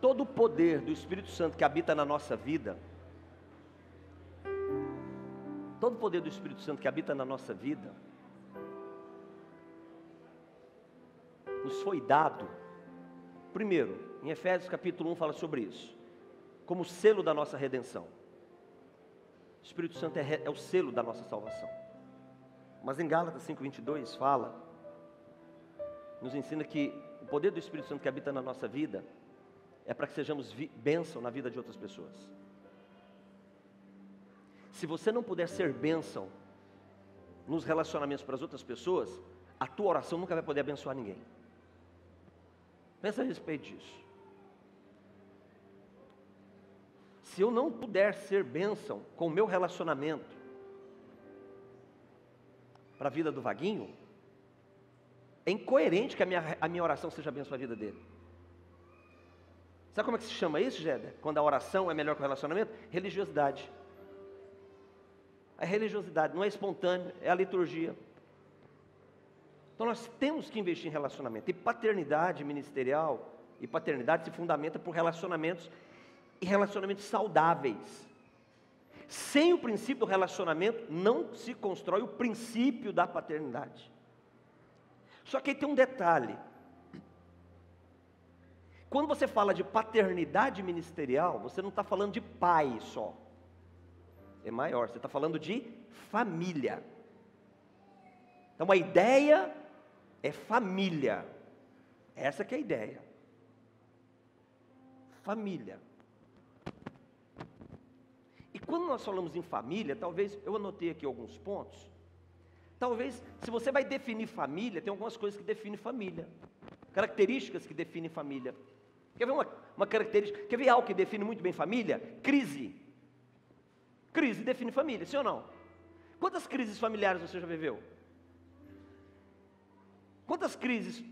todo o poder do Espírito Santo que habita na nossa vida, todo o poder do Espírito Santo que habita na nossa vida, nos foi dado, primeiro, em Efésios capítulo 1 fala sobre isso, como selo da nossa redenção. O Espírito Santo é o selo da nossa salvação. Mas em Gálatas 5:22 fala, nos ensina que o poder do Espírito Santo que habita na nossa vida é para que sejamos bênção na vida de outras pessoas. Se você não puder ser bênção nos relacionamentos para as outras pessoas, a tua oração nunca vai poder abençoar ninguém. Pensa a respeito disso. Se eu não puder ser bênção com o meu relacionamento para a vida do Vaguinho, é incoerente que a minha oração seja bênção para a vida dele. Sabe como é que se chama isso, Géder? Quando a oração é melhor que o relacionamento? Religiosidade. É religiosidade, não é espontâneo, é a liturgia. Então nós temos que investir em relacionamento. E paternidade ministerial e paternidade se fundamenta por relacionamentos e relacionamentos saudáveis. Sem o princípio do relacionamento, não se constrói o princípio da paternidade. Só que aí tem um detalhe. Quando você fala de paternidade ministerial, você não está falando de pai só. É maior, você está falando de família. Então a ideia é família. Essa que é a ideia. Família. E quando nós falamos em família, talvez, eu anotei aqui alguns pontos. Talvez, se você vai definir família, tem algumas coisas que definem família. Características que definem família. Quer ver uma característica? Quer ver algo que define muito bem família? Crise. Crise define família, sim ou não? Quantas crises familiares você já viveu? Quantas crises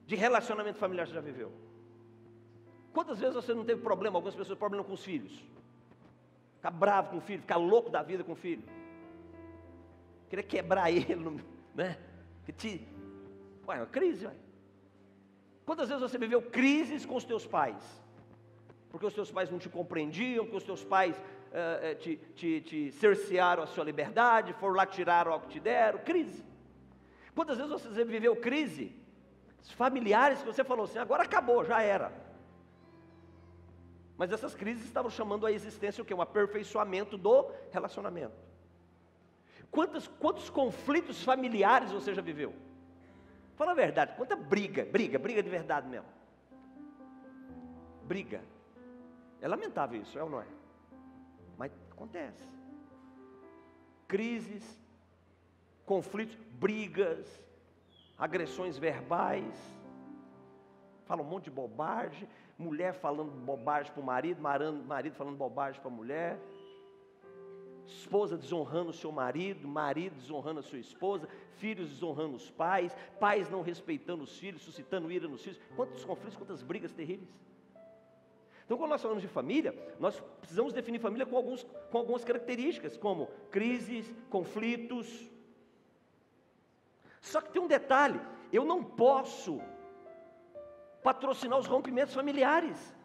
de relacionamento familiar você já viveu? Quantas vezes você não teve problema? Algumas pessoas têm problema com os filhos. Ficar bravo com o filho, ficar louco da vida com o filho. Querer quebrar ele, né? Ué, é uma crise, ué. Quantas vezes você viveu crises com os teus pais? Porque os teus pais não te compreendiam, porque os teus pais te cercearam a sua liberdade, foram lá tirar o que te deram, crise. Quantas vezes você viveu crise familiares que você falou assim, agora acabou, já era. Mas essas crises estavam chamando a existência o quê? Um aperfeiçoamento do relacionamento. Quantos conflitos familiares você já viveu? Fala a verdade, quanta briga de verdade mesmo. Briga. É lamentável isso, é ou não é? Mas acontece. Crises, conflitos, brigas, agressões verbais, fala um monte de bobagem, mulher falando bobagem para o marido, marido falando bobagem para a mulher, esposa desonrando o seu marido, marido desonrando a sua esposa, filhos desonrando os pais, pais não respeitando os filhos, suscitando ira nos filhos. Quantos conflitos, quantas brigas terríveis. Então, quando nós falamos de família, nós precisamos definir família com algumas características, como crises, conflitos. Só que tem um detalhe, eu não posso patrocinar os rompimentos familiares.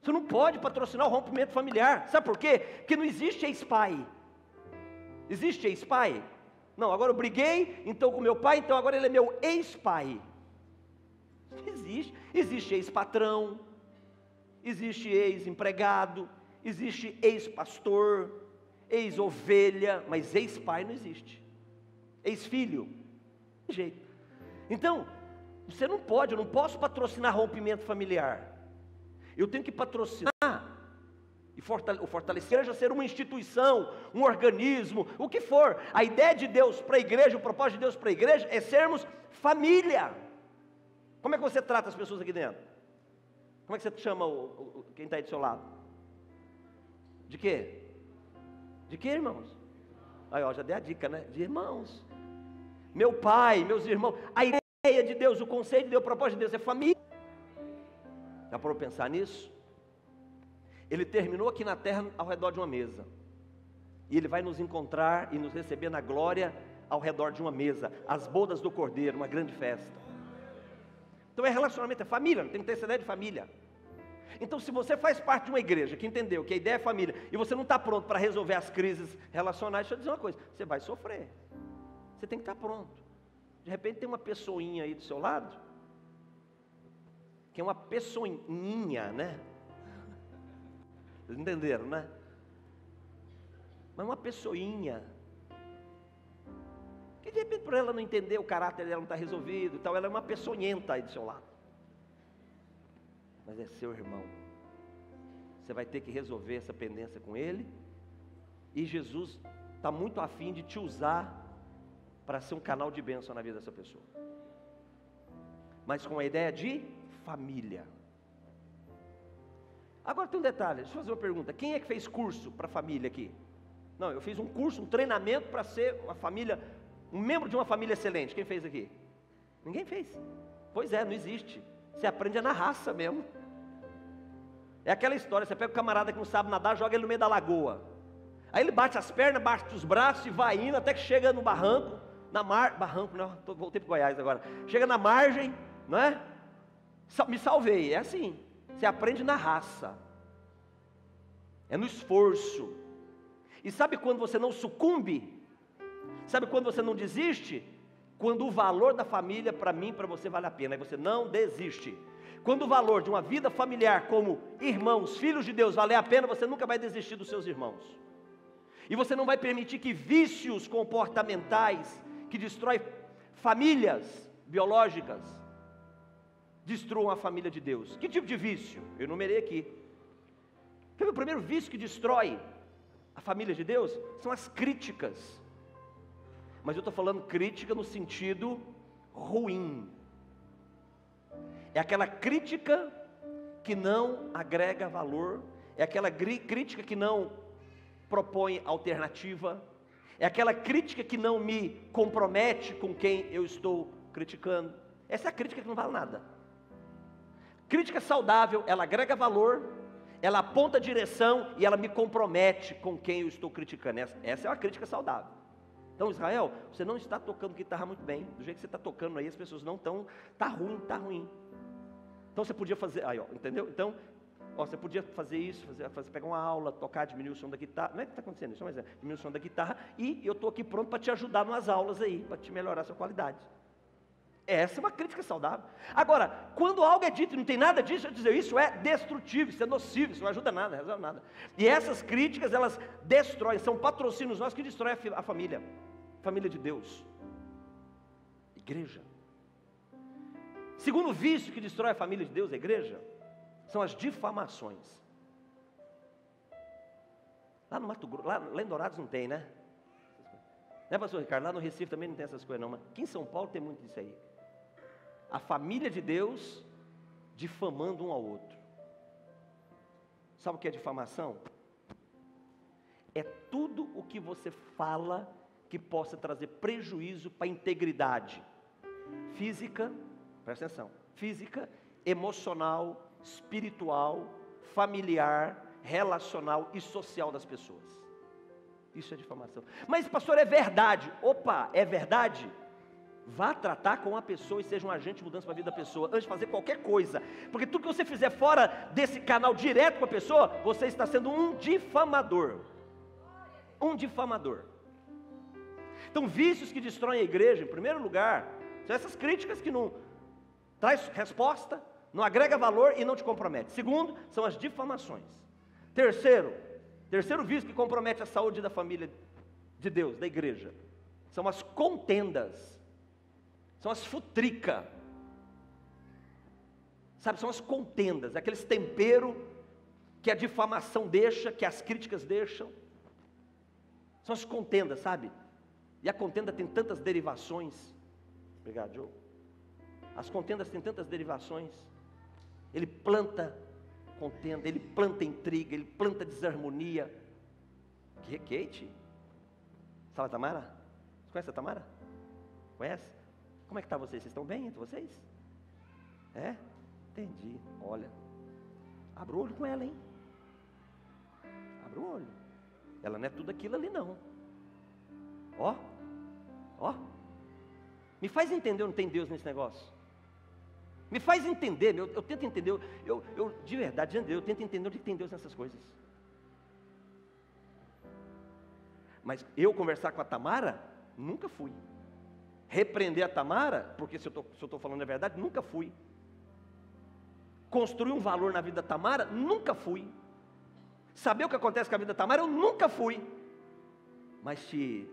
Você não pode patrocinar o rompimento familiar. Sabe por quê? Porque não existe ex-pai. Existe ex-pai? Não, agora eu briguei, então com meu pai, então agora ele é meu ex-pai. Não existe. Existe ex-patrão, existe ex-empregado, existe ex-pastor, ex-ovelha, mas ex-pai não existe. Ex-filho, não tem jeito. Então, você não pode, eu não posso patrocinar rompimento familiar. Eu tenho que patrocinar e fortalecer a igreja ser uma instituição, um organismo, o que for. A ideia de Deus para a igreja, o propósito de Deus para a igreja é sermos família. Como é que você trata as pessoas aqui dentro? Como é que você chama quem está aí do seu lado? De quê? De quê, irmãos? Aí, ó, já dei a dica, né? De irmãos. Meu pai, meus irmãos. A ideia de Deus, o conceito de Deus, o propósito de Deus é família. Já parou para pensar nisso? Ele terminou aqui na terra ao redor de uma mesa. E Ele vai nos encontrar e nos receber na glória ao redor de uma mesa. As bodas do Cordeiro, uma grande festa. Então é relacionamento, é família, não tem que ter essa ideia de família. Então se você faz parte de uma igreja que entendeu que a ideia é família, e você não está pronto para resolver as crises relacionais, deixa eu dizer uma coisa, você vai sofrer. Você tem que estar pronto. De repente tem uma pessoinha aí do seu lado, que é uma pessoinha, né? Vocês entenderam, né? Mas uma pessoinha, que de repente por ela não entender, o caráter dela não está resolvido e tal, ela é uma pessoinhenta aí do seu lado. Mas é seu irmão. Você vai ter que resolver essa pendência com ele. E Jesus está muito afim de te usar para ser um canal de bênção na vida dessa pessoa. Mas com a ideia de família. Agora tem um detalhe, deixa eu fazer uma pergunta. Quem é que fez curso para família aqui? Não, eu fiz um curso, um treinamento para ser uma família, um membro de uma família excelente. Quem fez aqui? Ninguém fez. Pois é, não existe. Você aprende na raça mesmo. É aquela história, você pega o camarada que não sabe nadar, joga ele no meio da lagoa. Aí ele bate as pernas, bate os braços e vai indo até que chega no barranco, barranco não, voltei para Goiás agora. Chega na margem, não é? Me salvei, é assim. Você aprende na raça. É no esforço. E sabe quando você não sucumbe? Sabe quando você não desiste? Quando o valor da família para mim, para você vale a pena. Aí você não desiste. Quando o valor de uma vida familiar como irmãos, filhos de Deus, valer a pena, você nunca vai desistir dos seus irmãos. E você não vai permitir que vícios comportamentais, que destroem famílias biológicas, destruam a família de Deus. Que tipo de vício? Eu enumerei aqui. O primeiro vício que destrói a família de Deus são as críticas. Mas eu estou falando crítica no sentido ruim. É aquela crítica que não agrega valor, é aquela crítica que não propõe alternativa, é aquela crítica que não me compromete com quem eu estou criticando. Essa é a crítica que não vale nada. Crítica saudável, ela agrega valor, ela aponta direção e ela me compromete com quem eu estou criticando. Essa é uma crítica saudável. Então, Israel, você não está tocando guitarra muito bem. Do jeito que você está tocando aí, as pessoas não estão. Está ruim. Então você podia fazer, aí, ó, entendeu? Então, ó, você podia fazer isso, pegar uma aula, tocar, diminuir o som da guitarra. Não é que está acontecendo isso, mas é diminuir o som da guitarra. E eu estou aqui pronto para te ajudar nas aulas aí, para te melhorar a sua qualidade. Essa é uma crítica saudável. Agora, quando algo é dito e não tem nada disso, eu dizer isso é destrutivo, isso é nocivo, isso não ajuda nada, não resolve nada. E essas críticas, elas destroem, são patrocínios nossos que destroem a família de Deus, igreja. Segundo vício que destrói a família de Deus, a igreja, são as difamações. Lá no Mato Grosso, lá em Dourados não tem, né? Né, pastor Ricardo? Lá no Recife também não tem essas coisas não, mas aqui em São Paulo tem muito disso aí. A família de Deus difamando um ao outro. Sabe o que é difamação? É tudo o que você fala que possa trazer prejuízo para a integridade física, presta atenção, física, emocional, espiritual, familiar, relacional e social das pessoas. Isso é difamação. Mas pastor, é verdade. Opa, é verdade? Vá tratar com a pessoa e seja um agente de mudança para a vida da pessoa, antes de fazer qualquer coisa. Porque tudo que você fizer fora desse canal direto com a pessoa, você está sendo um difamador. Um difamador. Então, vícios que destroem a igreja, em primeiro lugar, são essas críticas que não traz resposta, não agrega valor e não te compromete. Segundo, são as difamações. Terceiro vício que compromete a saúde da família de Deus, da igreja, são as contendas, são as futricas, sabe, são as contendas, aqueles temperos que a difamação deixa, que as críticas deixam, são as contendas, sabe? E a contenda tem tantas derivações. Obrigado, Joe. As contendas têm tantas derivações. Ele planta contenda, ele planta intriga, ele planta desarmonia. Kate? Sabe a Tamara? Você conhece a Tamara? Conhece? Como é que está vocês? Vocês estão bem entre vocês? É? Entendi. Olha, abra o olho com ela, hein? Abra o olho. Ela não é tudo aquilo ali não. Ó. Me faz entender, não tem Deus nesse negócio. Me faz entender, eu tento entender, de verdade, eu tento entender onde tem Deus nessas coisas. Mas eu conversar com a Tamara, nunca fui. Repreender a Tamara, porque se eu estou falando a verdade, nunca fui. Construir um valor na vida da Tamara, nunca fui. Saber o que acontece com a vida da Tamara, eu nunca fui. Mas se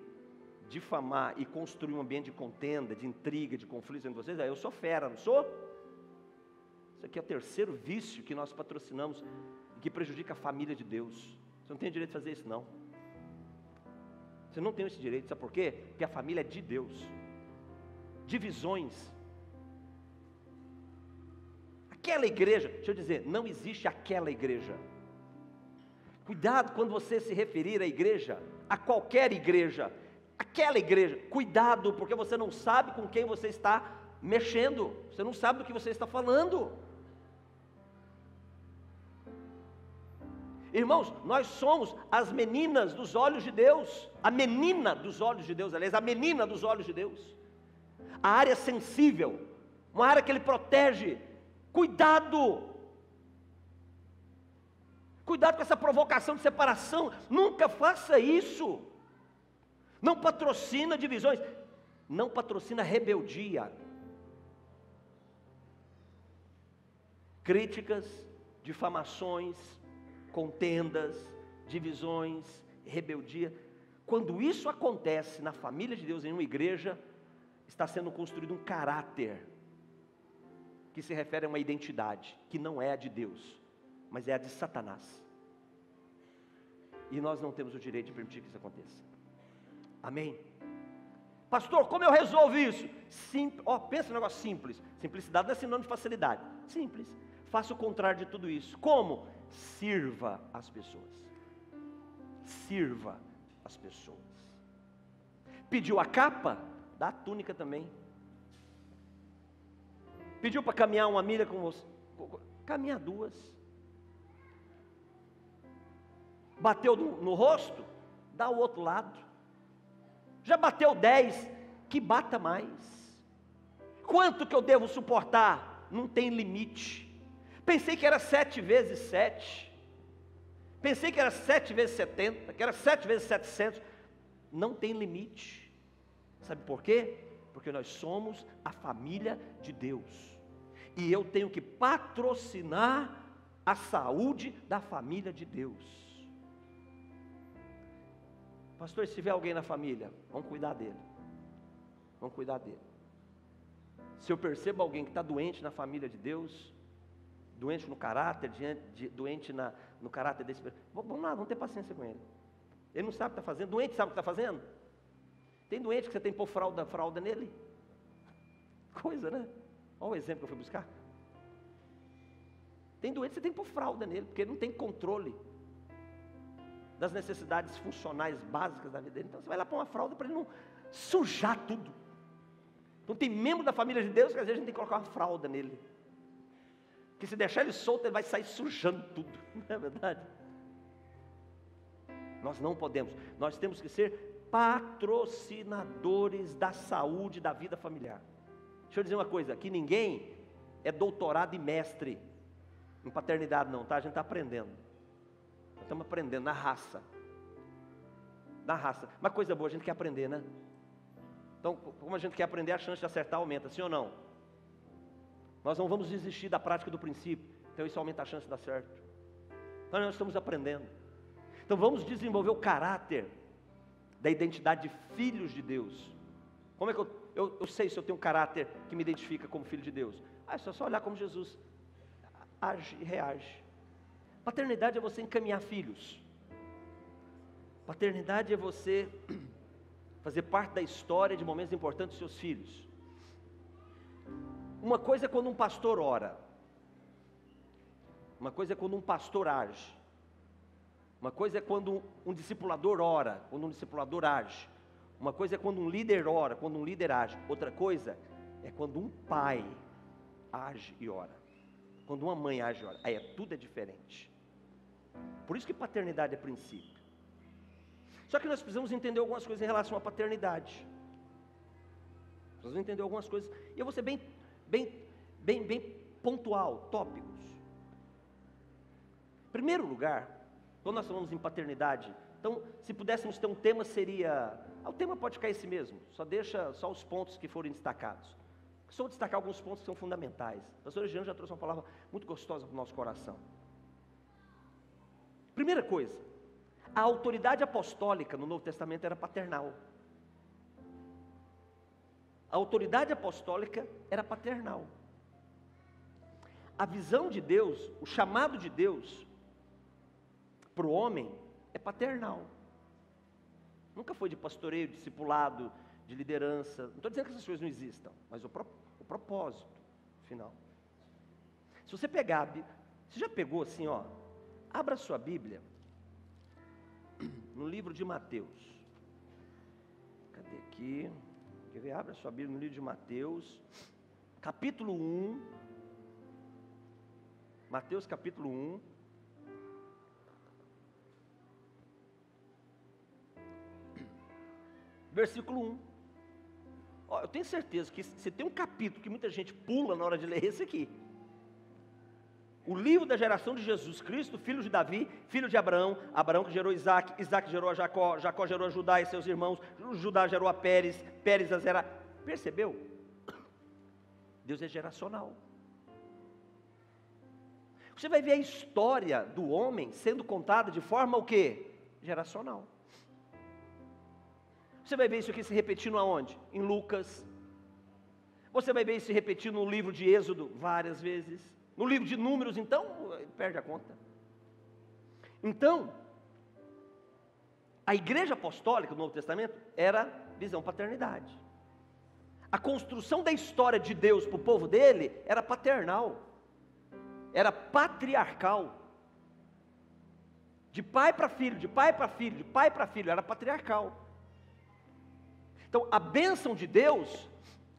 difamar e construir um ambiente de contenda, de intriga, de conflito entre vocês, aí eu sou fera, não sou? Isso aqui é o terceiro vício que nós patrocinamos e que prejudica a família de Deus. Você não tem direito de fazer isso, não. Você não tem esse direito, sabe por quê? Porque a família é de Deus. Divisões. Aquela igreja, deixa eu dizer, não existe aquela igreja. Cuidado quando você se referir à igreja, a qualquer igreja, aquela igreja, cuidado, porque você não sabe com quem você está mexendo, você não sabe do que você está falando. Irmãos, nós somos as meninas dos olhos de Deus, a menina dos olhos de Deus, aliás, a menina dos olhos de Deus, a área sensível, uma área que Ele protege. Cuidado! Cuidado com essa provocação de separação, nunca faça isso. Não patrocina divisões, não patrocina rebeldia. Críticas, difamações, contendas, divisões, rebeldia. Quando isso acontece na família de Deus, em uma igreja, está sendo construído um caráter que se refere a uma identidade que não é a de Deus, mas é a de Satanás. E nós não temos o direito de permitir que isso aconteça. Amém? Pastor, como eu resolvo isso? Pensa num negócio simples. Simplicidade não é sinônimo de facilidade. Simples. Faça o contrário de tudo isso. Como? Sirva as pessoas. Sirva as pessoas. Pediu a capa? Dá a túnica também. Pediu para caminhar uma milha com você? Caminha 2. Bateu no rosto? Dá o outro lado. Já bateu 10? Que bata mais. Quanto que eu devo suportar? Não tem limite. Pensei que era 7 vezes 7. Pensei que era 7 vezes 70, que era 7 vezes 700. Não tem limite. Sabe por quê? Porque nós somos a família de Deus. E eu tenho que patrocinar a saúde da família de Deus. Pastor, se tiver alguém na família, vamos cuidar dele. Vamos cuidar dele. Se eu percebo alguém que está doente na família de Deus, doente no caráter, doente no caráter desse, vamos lá, vamos ter paciência com ele. Ele não sabe o que está fazendo, doente sabe o que está fazendo? Tem doente que você tem que pôr fralda nele? Coisa, né? Olha o exemplo que eu fui buscar. Tem doente que você tem que pôr fralda nele, porque ele não tem controle das necessidades funcionais básicas da vida dele. Então você vai lá pôr uma fralda para ele não sujar tudo. Então tem membro da família de Deus que às vezes a gente tem que colocar uma fralda nele, porque se deixar ele solto, ele vai sair sujando tudo. Não é verdade? Nós não podemos. Nós temos que ser patrocinadores da saúde da vida familiar. Deixa eu dizer uma coisa, aqui ninguém é doutorado e mestre em paternidade não, tá? A gente está aprendendo. Nós estamos aprendendo na raça. Na raça. Uma coisa boa, a gente quer aprender, né? Então, como a gente quer aprender, a chance de acertar aumenta, sim ou não? Nós não vamos desistir da prática do princípio, então isso aumenta a chance de dar certo. Então nós estamos aprendendo. Então vamos desenvolver o caráter da identidade de filhos de Deus. Como é que eu sei se eu tenho um caráter que me identifica como filho de Deus? É só olhar como Jesus age e reage. Paternidade é você encaminhar filhos. Paternidade é você fazer parte da história de momentos importantes dos seus filhos. Uma coisa é quando um pastor ora. Uma coisa é quando um pastor age. Uma coisa é quando um discipulador ora, quando um discipulador age. Uma coisa é quando um líder ora, quando um líder age. Outra coisa é quando um pai age e ora. Quando uma mãe age e ora. Aí tudo é diferente. Por isso que paternidade é princípio. Só que nós precisamos entender algumas coisas em relação à paternidade. Precisamos entender algumas coisas. E eu vou ser bem bem pontual, tópicos. Em primeiro lugar, quando nós falamos em paternidade, então, se pudéssemos ter um tema, seria... o tema pode ficar esse mesmo, deixa só os pontos que forem destacados. Só vou destacar alguns pontos que são fundamentais. A pastora Jean já trouxe uma palavra muito gostosa para o nosso coração. Primeira coisa, a autoridade apostólica no Novo Testamento era paternal. A autoridade apostólica era paternal. A visão de Deus, o chamado de Deus para o homem é paternal. Nunca foi de pastoreio, discipulado, de liderança. Não estou dizendo que essas coisas não existam, mas o propósito final. Se você pegar, você já pegou assim, ó, abra a sua Bíblia no livro de Mateus. Cadê aqui? Quer ver? Abra a sua Bíblia no livro de Mateus, capítulo 1. Mateus capítulo 1. Versículo 1. Ó, eu tenho certeza que se tem um capítulo que muita gente pula na hora de ler, esse aqui. O livro da geração de Jesus Cristo, filho de Davi, filho de Abraão, Abraão que gerou Isaac, Isaac gerou a Jacó, Jacó gerou a Judá e seus irmãos, Judá gerou a Pérez, Pérez a Zera. Percebeu? Deus é geracional. Você vai ver a história do homem sendo contada de forma o quê? Geracional. Você vai ver isso aqui se repetindo aonde? Em Lucas. Você vai ver isso se repetindo no livro de Êxodo várias vezes. No livro de Números, então, perde a conta. Então, a igreja apostólica do Novo Testamento era visão paternidade. A construção da história de Deus para o povo dele era paternal. Era patriarcal. De pai para filho, de pai para filho, de pai para filho, era patriarcal. Então, a bênção de Deus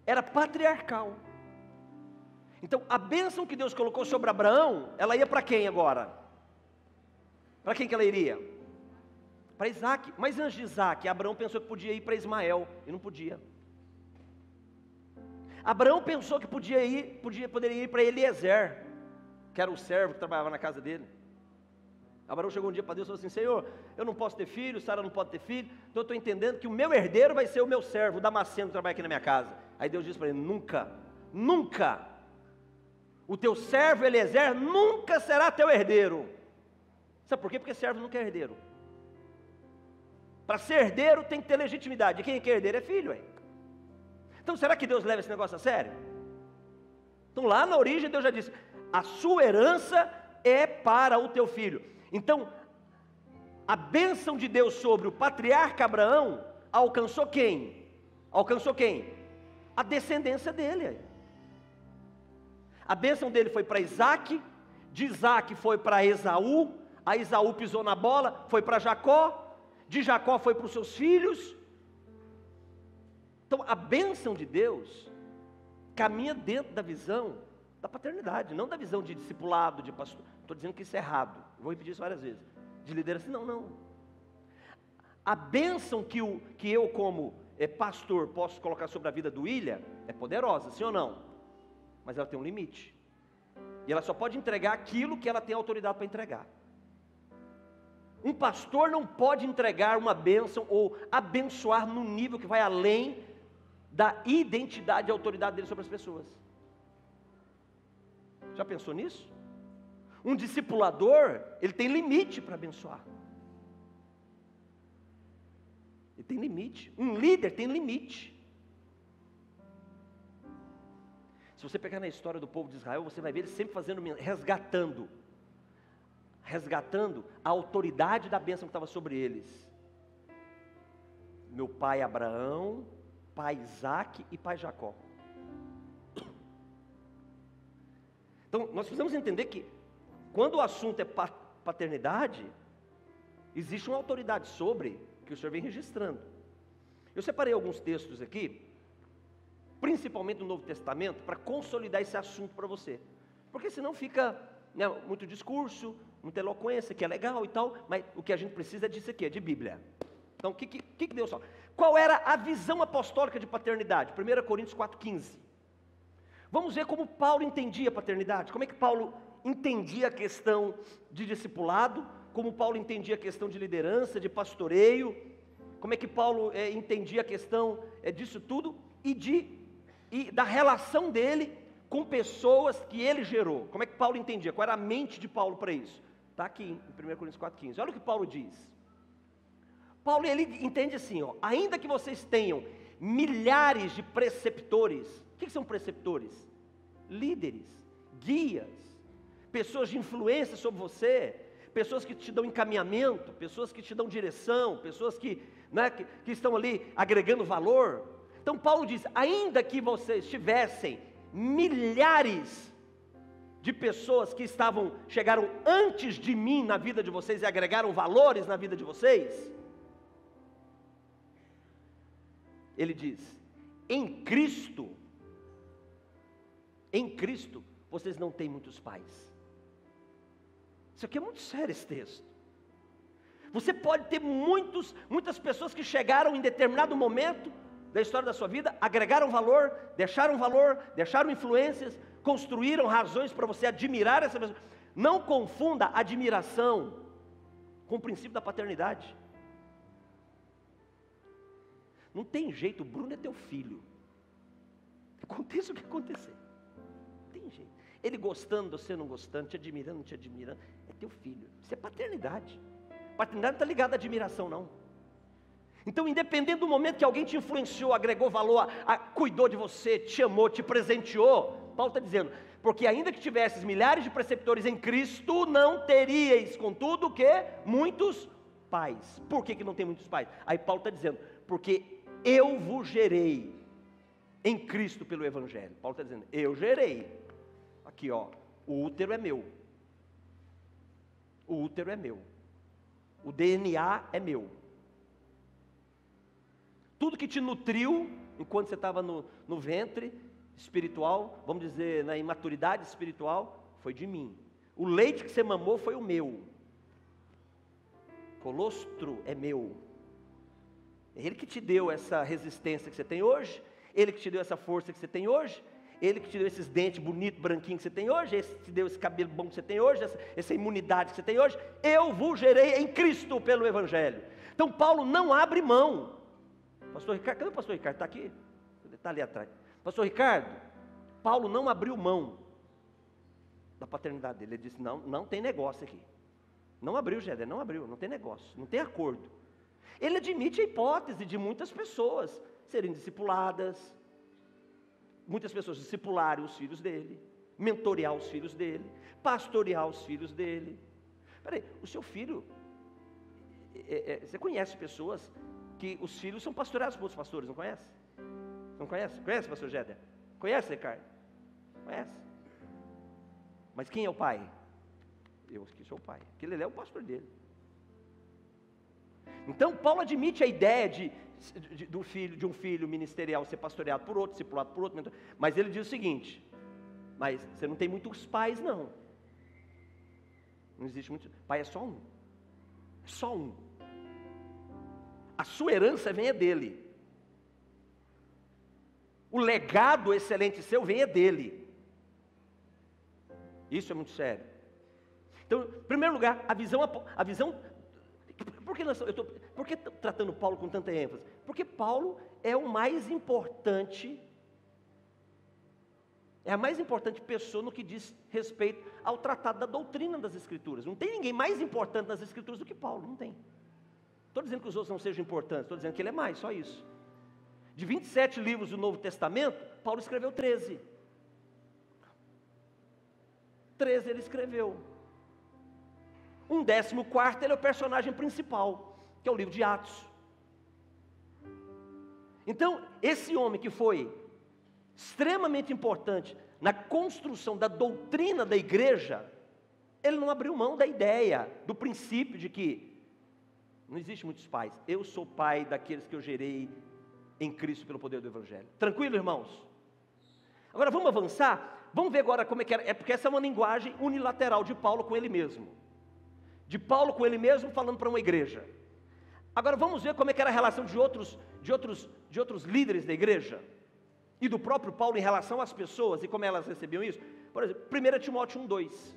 era patriarcal. Então, a bênção que Deus colocou sobre Abraão, ela ia para quem agora? Para quem que ela iria? Para Isaac. Mas antes de Isaac, Abraão pensou que podia ir para Ismael, e não podia. Abraão pensou que poderia ir para Eliezer, que era o servo que trabalhava na casa dele. Abraão chegou um dia para Deus e falou assim: Senhor, eu não posso ter filho, Sara não pode ter filho, então eu estou entendendo que o meu herdeiro vai ser o meu servo, o Damasceno, que trabalha aqui na minha casa. Aí Deus disse para ele: nunca, o teu servo Eliezer nunca será teu herdeiro. Sabe por quê? Porque servo nunca é herdeiro. Para ser herdeiro tem que ter legitimidade, e quem é que é herdeiro é filho, hein? Então será que Deus leva esse negócio a sério? Então lá na origem Deus já disse: a sua herança é para o teu filho. Então, a bênção de Deus sobre o patriarca Abraão alcançou quem? Alcançou quem? A descendência dele. A bênção dele foi para Isaac, de Isaac foi para Esaú, a Esaú pisou na bola, foi para Jacó, de Jacó foi para os seus filhos. Então, a bênção de Deus caminha dentro da visão da paternidade, não da visão de discipulado, de pastor. Estou dizendo que isso é errado, vou repetir isso várias vezes. De liderança, não. A bênção que eu como pastor posso colocar sobre a vida do William é poderosa, sim ou não? Mas ela tem um limite. E ela só pode entregar aquilo que ela tem autoridade para entregar. Um pastor não pode entregar uma bênção ou abençoar num nível que vai além da identidade e autoridade dele sobre as pessoas. Já pensou nisso? Um discipulador, ele tem limite para abençoar. Ele tem limite. Um líder tem limite. Se você pegar na história do povo de Israel, você vai ver eles sempre resgatando a autoridade da bênção que estava sobre eles. Meu pai Abraão, pai Isaac e pai Jacó. Então, nós precisamos entender que, quando o assunto é paternidade, existe uma autoridade sobre, que o Senhor vem registrando. Eu separei alguns textos aqui, principalmente no Novo Testamento, para consolidar esse assunto para você. Porque senão fica muito discurso, muita eloquência, que é legal e tal, mas o que a gente precisa é disso aqui, é de Bíblia. Então, o que Deus fala? Qual era a visão apostólica de paternidade? 1 Coríntios 4,15. Vamos ver como Paulo entendia a paternidade, como é que Paulo entendia a questão de discipulado, como Paulo entendia a questão de liderança, de pastoreio, como é que Paulo entendia a questão disso tudo e da relação dele com pessoas que ele gerou. Como é que Paulo entendia? Qual era a mente de Paulo para isso? Está aqui em 1 Coríntios 4,15. Olha o que Paulo diz. Paulo, ele entende assim, ó, ainda que vocês tenham milhares de preceptores. O que são preceptores? Líderes, guias, pessoas de influência sobre você, pessoas que te dão encaminhamento, pessoas que te dão direção, pessoas que estão ali agregando valor. Então Paulo diz, ainda que vocês tivessem milhares de pessoas que chegaram antes de mim na vida de vocês e agregaram valores na vida de vocês, ele diz, em Cristo, vocês não têm muitos pais. Isso aqui é muito sério, esse texto. Você pode ter muitas pessoas que chegaram em determinado momento da história da sua vida, agregaram valor, deixaram influências, construíram razões para você admirar essa pessoa. Não confunda admiração com o princípio da paternidade. Não tem jeito, o Bruno é teu filho. Aconteça o que acontecer. Não tem jeito. Ele gostando, você não gostando, te admirando, não te admirando, é teu filho. Isso é paternidade. Paternidade não está ligada à admiração, não. Então, independente do momento que alguém te influenciou, agregou valor, cuidou de você, te amou, te presenteou, Paulo está dizendo, porque ainda que tivesses milhares de preceptores em Cristo, não teríeis, contudo, o quê? Muitos pais. Por que não tem muitos pais? Aí Paulo está dizendo, porque eu vos gerei em Cristo pelo Evangelho. Paulo está dizendo, eu gerei. Aqui ó, o útero é meu. O útero é meu. O DNA é meu. Tudo que te nutriu, enquanto você estava no ventre espiritual, vamos dizer, na imaturidade espiritual, foi de mim. O leite que você mamou foi o meu. Colostro é meu. É Ele que te deu essa resistência que você tem hoje, Ele que te deu essa força que você tem hoje, Ele que te deu esses dentes bonitos, branquinhos que você tem hoje, Ele que te deu esse cabelo bom que você tem hoje, essa imunidade que você tem hoje. Eu vos gerei em Cristo pelo Evangelho. Então Paulo não abre mão. Pastor Ricardo, cadê o pastor Ricardo? Está aqui? Está ali atrás. Pastor Ricardo, Paulo não abriu mão da paternidade dele. Ele disse, não tem negócio aqui. Não abriu, Géder, não abriu, não tem negócio, não tem acordo. Ele admite a hipótese de muitas pessoas serem discipuladas, muitas pessoas discipularem os filhos dele, mentorear os filhos dele, pastorear os filhos dele. Peraí, o seu filho, você conhece pessoas que os filhos são pastoreados por outros pastores, não conhece? Não conhece? Conhece, pastor Géder? Conhece, Ricardo? Conhece? Mas quem é o pai? Eu que sou o pai. Aquele é o pastor dele. Então, Paulo admite a ideia de um filho ministerial ser pastoreado por outro, discipulado por outro, mas ele diz o seguinte, mas você não tem muitos pais, não. Não existe muito. Pai é só um. É só um. A sua herança vem dele. O legado excelente seu vem dele. Isso é muito sério. Então, em primeiro lugar, a visão. Por que tratando Paulo com tanta ênfase? Porque Paulo é o mais importante. É a mais importante pessoa no que diz respeito ao tratado da doutrina das Escrituras. Não tem ninguém mais importante nas Escrituras do que Paulo, não tem. Estou dizendo que os outros não sejam importantes, estou dizendo que ele é mais, só isso. De 27 livros do Novo Testamento, Paulo escreveu 13. 13 ele escreveu. 14º ele é o personagem principal, que é o livro de Atos. Então, esse homem que foi extremamente importante na construção da doutrina da igreja, ele não abriu mão da ideia, do princípio de que não existe muitos pais. Eu sou pai daqueles que eu gerei em Cristo pelo poder do Evangelho. Tranquilo, irmãos? Agora vamos avançar. Vamos ver agora como é que era. É porque essa é uma linguagem unilateral de Paulo com ele mesmo. De Paulo com ele mesmo falando para uma igreja. Agora vamos ver como é que era a relação de outros líderes da igreja. e do próprio Paulo em relação às pessoas e como elas recebiam isso. Por exemplo, 1 Timóteo 1:2.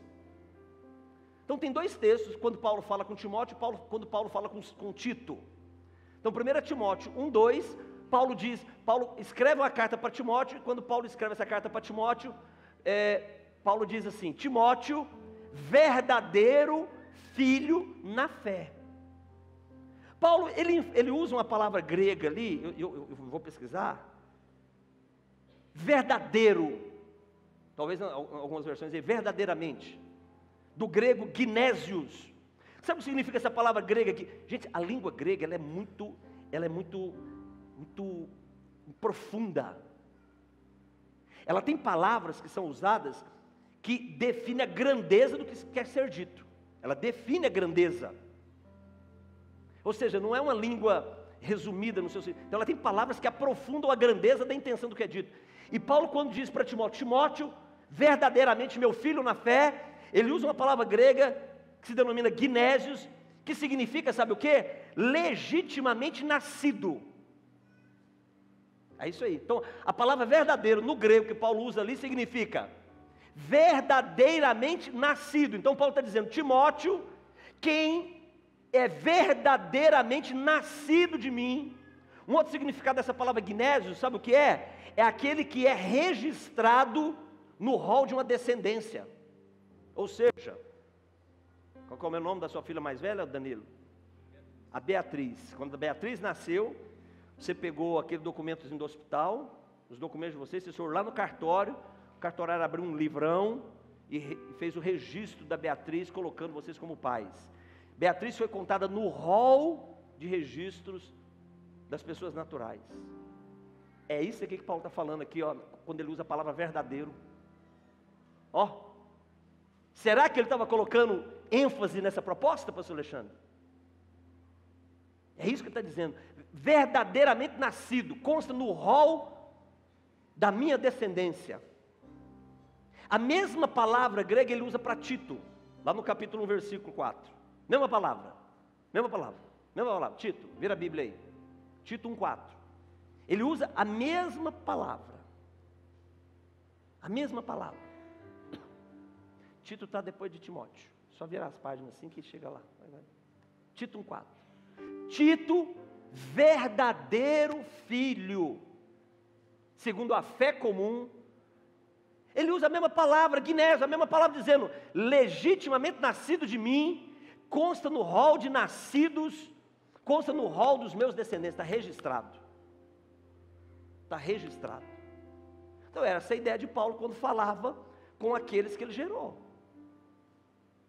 Então tem dois textos, quando Paulo fala com Timóteo, quando Paulo fala com Tito. Então 1 Timóteo 1:2, Paulo escreve uma carta para Timóteo, e quando Paulo escreve essa carta para Timóteo, Paulo diz assim: Timóteo, verdadeiro filho na fé. Paulo, ele usa uma palavra grega ali, eu vou pesquisar, verdadeiro, talvez em algumas versões aí, verdadeiramente, do grego gnésios. Sabe o que significa essa palavra grega aqui? Gente, a língua grega, ela é muito profunda. Ela tem palavras que são usadas que definem a grandeza do que quer ser dito. Ela define a grandeza. Ou seja, não é uma língua resumida no seu sentido. Então ela tem palavras que aprofundam a grandeza da intenção do que é dito. E Paulo, quando diz para Timóteo: Timóteo, verdadeiramente meu filho na fé, ele usa uma palavra grega que se denomina gnésios, que significa, sabe o quê? Legitimamente nascido. É isso aí. Então, a palavra verdadeiro no grego que Paulo usa ali significa verdadeiramente nascido. Então Paulo está dizendo: Timóteo, quem é verdadeiramente nascido de mim. Um outro significado dessa palavra gnésio, sabe o que é? É aquele que é registrado no rol de uma descendência. Ou seja, qual é o nome da sua filha mais velha, Danilo? A Beatriz. Quando a Beatriz nasceu, você pegou aquele documentozinho do hospital, os documentos de vocês, você foi lá no cartório, o cartorário abriu um livrão e fez o registro da Beatriz, colocando vocês como pais. Beatriz foi contada no rol de registros das pessoas naturais. É isso aqui que Paulo está falando aqui, ó, quando ele usa a palavra verdadeiro. Ó, será que ele estava colocando ênfase nessa proposta, pastor Alexandre? É isso que ele está dizendo. Verdadeiramente nascido, consta no rol da minha descendência. A mesma palavra grega ele usa para Tito, lá no capítulo 1, versículo 4. Mesma palavra. Tito, vira a Bíblia aí. Tito 1:4. Ele usa a mesma palavra. A mesma palavra. Tito está depois de Timóteo. Só virar as páginas assim que chega lá. Tito 1:4. Tito, verdadeiro filho, segundo a fé comum. Ele usa a mesma palavra, gnésio, a mesma palavra dizendo, legitimamente nascido de mim, consta no rol de nascidos, consta no rol dos meus descendentes, está registrado. Está registrado. Então era essa a ideia de Paulo quando falava com aqueles que ele gerou.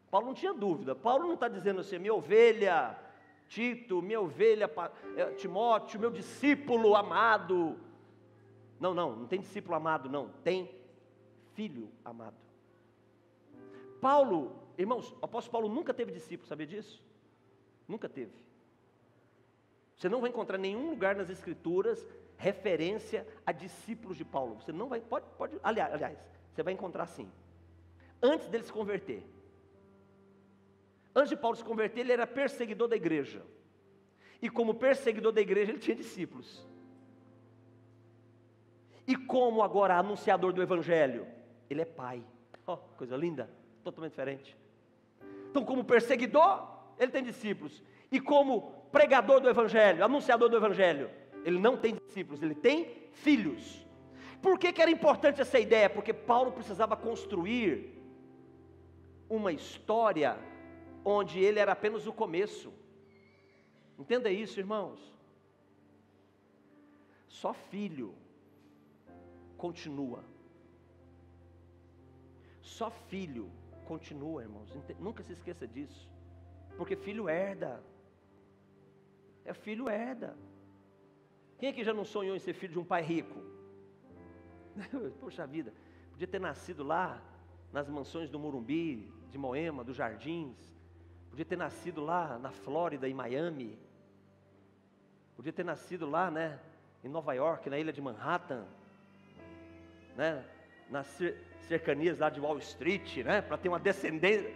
Paulo não tinha dúvida. Paulo não está dizendo assim: minha ovelha Tito, minha ovelha Timóteo, meu discípulo amado. Não tem discípulo amado, não. Tem filho amado. Paulo, irmãos, o apóstolo Paulo nunca teve discípulo, sabia disso? Nunca teve. Você não vai encontrar em nenhum lugar nas Escrituras referência a discípulos de Paulo. Você não vai, aliás, você vai encontrar sim. Antes dele se converter. Antes de Paulo se converter, ele era perseguidor da igreja. E como perseguidor da igreja, ele tinha discípulos. E como agora anunciador do evangelho, ele é pai. Oh, coisa linda, totalmente diferente. Então, como perseguidor, ele tem discípulos. E como pregador do evangelho, anunciador do evangelho, ele não tem discípulos, ele tem filhos. Por que era importante essa ideia? Porque Paulo precisava construir uma história onde ele era apenas o começo. Entenda isso, irmãos. Só filho continua. Só filho continua, irmãos. Nunca se esqueça disso. Porque filho herda. Filho herda. Quem aqui já não sonhou em ser filho de um pai rico? Poxa vida, podia ter nascido lá nas mansões do Morumbi, de Moema, dos Jardins. Podia ter nascido lá na Flórida, em Miami. Podia ter nascido lá, né, em Nova York, na ilha de Manhattan, né, nas cercanias lá de Wall Street, né, para ter uma descendência.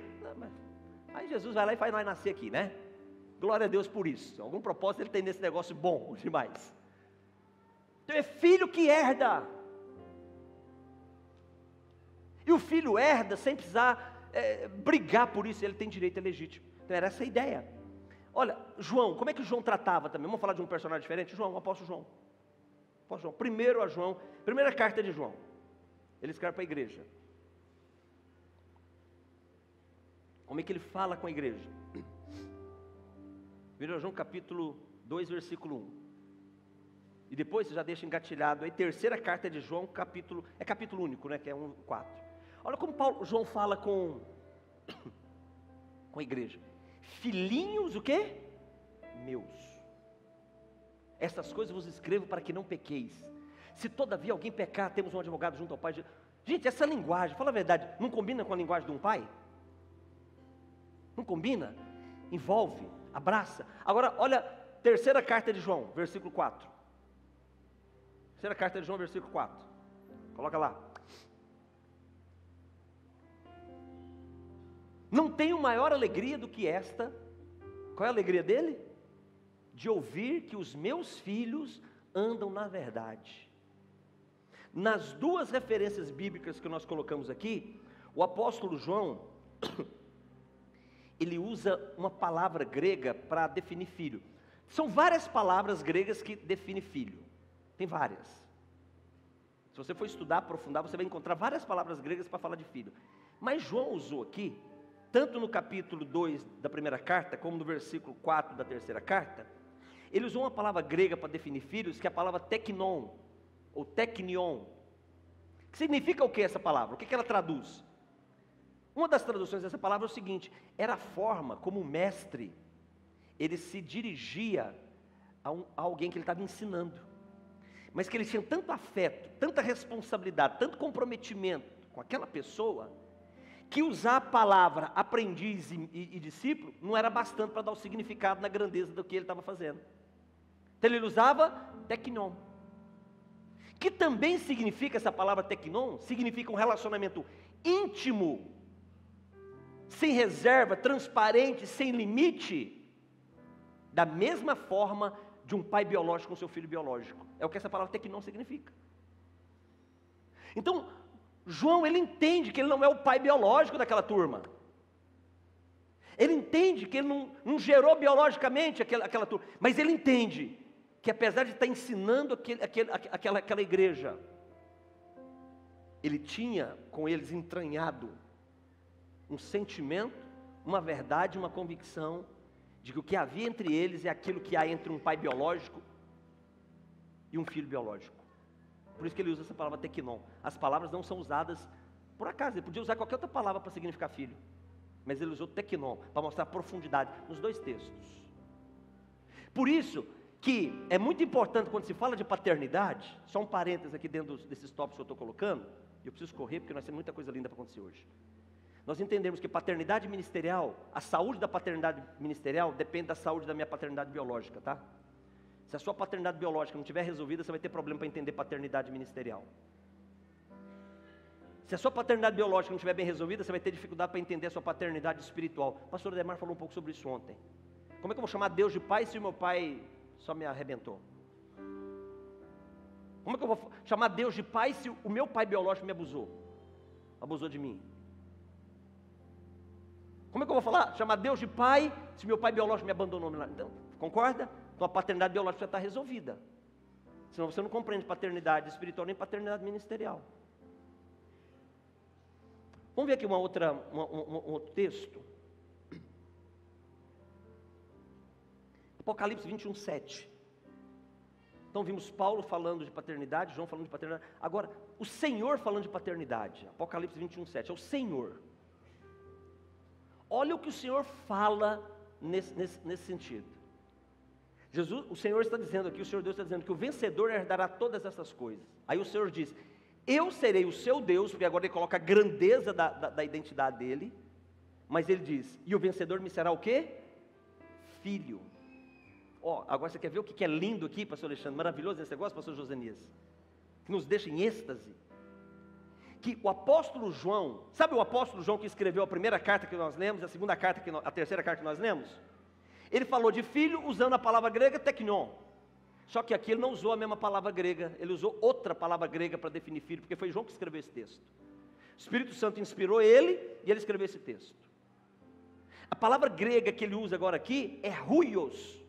Aí Jesus vai lá e faz nós nascer aqui, né? Glória a Deus por isso. Algum propósito ele tem nesse negócio bom demais. Então é filho que herda. E o filho herda sem precisar brigar por isso, ele tem direito, é legítimo. Então era essa a ideia. Olha, João, como é que João tratava também? Vamos falar de um personagem diferente? João, o apóstolo João. Apóstolo João. Primeira carta de João. Ele escreve para a igreja. Como é que ele fala com a igreja? 1 João capítulo 2, versículo 1. E depois você já deixa engatilhado aí, terceira carta de João, capítulo único, né? Que é 1:4. Olha como João fala com a igreja. Filhinhos, o quê? Meus. Estas coisas vos escrevo para que não pequeis. Se todavia alguém pecar, temos um advogado junto ao Pai. Gente, essa linguagem, fala a verdade, não combina com a linguagem de um pai? Não combina? Envolve, abraça. Agora, olha, terceira carta de João, versículo 4. Terceira carta de João, versículo 4. Coloca lá. Não tenho maior alegria do que esta. Qual é a alegria dele? De ouvir que os meus filhos andam na verdade. Nas duas referências bíblicas que nós colocamos aqui, o apóstolo João, ele usa uma palavra grega para definir filho. São várias palavras gregas que definem filho. Tem várias. Se você for estudar, aprofundar, você vai encontrar várias palavras gregas para falar de filho. Mas João usou aqui, tanto no capítulo 2 da primeira carta, como no versículo 4 da terceira carta, ele usou uma palavra grega para definir filhos, que é a palavra teknon, ou teknion. Que significa o que essa palavra? O que ela traduz? Uma das traduções dessa palavra é o seguinte: era a forma como o mestre, ele se dirigia a alguém que ele estava ensinando, mas que ele tinha tanto afeto, tanta responsabilidade, tanto comprometimento com aquela pessoa, que usar a palavra aprendiz e discípulo não era bastante para dar o significado na grandeza do que ele estava fazendo. Então ele usava teknon, que também significa, essa palavra teknon, significa um relacionamento íntimo, sem reserva, transparente, sem limite, da mesma forma de um pai biológico com seu filho biológico. É o que essa palavra teknon significa. Então, João, ele entende que ele não é o pai biológico daquela turma. Ele entende que ele não gerou biologicamente aquela turma, mas ele entende que apesar de estar ensinando aquela igreja, ele tinha com eles entranhado um sentimento, uma verdade, uma convicção de que o que havia entre eles é aquilo que há entre um pai biológico e um filho biológico. Por isso que ele usa essa palavra teknon. As palavras não são usadas por acaso, ele podia usar qualquer outra palavra para significar filho, mas ele usou teknon para mostrar profundidade nos dois textos. Por isso que é muito importante quando se fala de paternidade, só um parênteses aqui dentro desses tópicos que eu estou colocando, e eu preciso correr porque nós temos muita coisa linda para acontecer hoje. Nós entendemos que paternidade ministerial, a saúde da paternidade ministerial depende da saúde da minha paternidade biológica, tá? Se a sua paternidade biológica não estiver resolvida, você vai ter problema para entender paternidade ministerial. Se a sua paternidade biológica não estiver bem resolvida, você vai ter dificuldade para entender a sua paternidade espiritual. O pastor Ademar falou um pouco sobre isso ontem. Como é que eu vou chamar Deus de pai se o meu pai só me arrebentou? Como é que eu vou chamar Deus de pai se o meu pai biológico me abusou de mim? Como é que eu vou chamar Deus de pai se meu pai biológico me abandonou? Então, concorda? Então a paternidade biológica já está resolvida. Senão você não compreende paternidade espiritual nem paternidade ministerial. Vamos ver aqui um outro texto. Apocalipse 21:7. Então vimos Paulo falando de paternidade, João falando de paternidade. Agora, o Senhor falando de paternidade. Apocalipse 21:7. É o Senhor. Olha o que o Senhor fala nesse sentido. O Senhor está dizendo aqui, o Senhor Deus está dizendo que o vencedor herdará todas essas coisas. Aí o Senhor diz: eu serei o seu Deus, porque agora ele coloca a grandeza da identidade dele, mas ele diz: e o vencedor me será o quê? Filho. Agora você quer ver o que é lindo aqui, pastor Alexandre? Maravilhoso esse negócio, pastor Josenias, que nos deixa em êxtase. Que o apóstolo João, sabe o apóstolo João que escreveu a primeira carta que nós lemos, a terceira carta que nós lemos? Ele falou de filho usando a palavra grega teknon. Só que aqui ele não usou a mesma palavra grega, ele usou outra palavra grega para definir filho, porque foi João que escreveu esse texto. O Espírito Santo inspirou ele e ele escreveu esse texto. A palavra grega que ele usa agora aqui é huios,